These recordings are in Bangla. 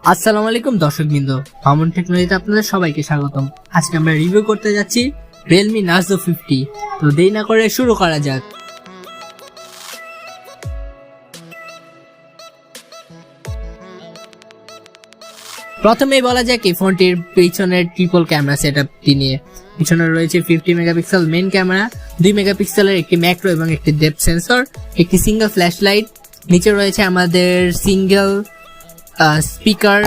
আসসালামু আলাইকুম দর্শকবৃন্দ, মামুন টেকনোলজিতে আপনাদের সবাইকে স্বাগতম। আজকে আমরা রিভিউ করতে যাচ্ছি Realme Narzo 50। তো দেরি না করে শুরু করা যাক। প্রথমেই বলা যাক এই ফোনটির পিছনের ট্রিপল ক্যামেরা সেটআপটি নিয়ে। পিছনে রয়েছে 50 মেগাপিক্সেল মেইন ক্যামেরা, 2 মেগাপিক্সেলের একটি ম্যাক্রো এবং একটি ডেপথ সেন্সর, একটি সিঙ্গেল ফ্ল্যাশ লাইট। নিচে রয়েছে আমাদের সিঙ্গেল স্পিকার,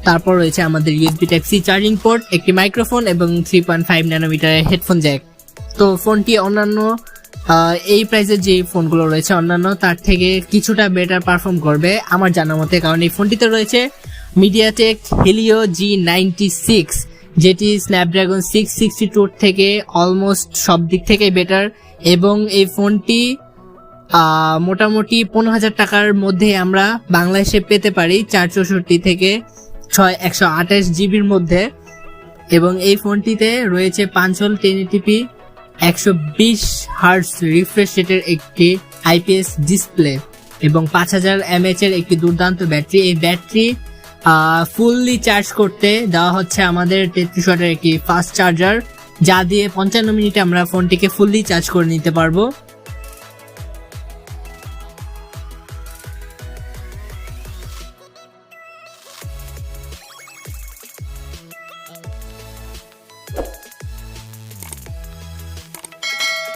তারপর রয়েছে আমাদের USB type C charging port, একটি মাইক্রোফোন এবং 3.5 ন্যানোমিটারের হেডফোন জ্যাক। তো ফোনটি অন্যান্য এই প্রাইসের যে ফোনগুলো রয়েছে অন্যান্য তার থেকে কিছুটা বেটার পারফর্ম করবে আমার জানা মতে, কারণ এই ফোনটিতে রয়েছে মিডিয়াটেক হেলিও G96, যেটি স্ন্যাপড্রাগন 662 থেকে অলমোস্ট সব দিক থেকে বেটার। এবং এই ফোনটি মোটামুটি 15,000 টাকার মধ্যে আমরা বাংলাদেশে পেতে পারি, 464 থেকে 128 জিবির মধ্যে। এবং এই ফোনটিতে রয়েছে 5 হল 1080p 120 হার্টজ রিফ্রেশ রেটের একটি আইপিএস ডিসপ্লে এবং 5000 mAh এর একটি দুর্দান্ত ব্যাটারি। এই ব্যাটারি ফুললি চার্জ করতে দেওয়া হচ্ছে আমাদের 33 ওয়াটের একটি ফাস্ট চার্জার, যা দিয়ে 55 মিনিটে আমরা ফোনটিকে ফুললি চার্জ করে নিতে পারবো।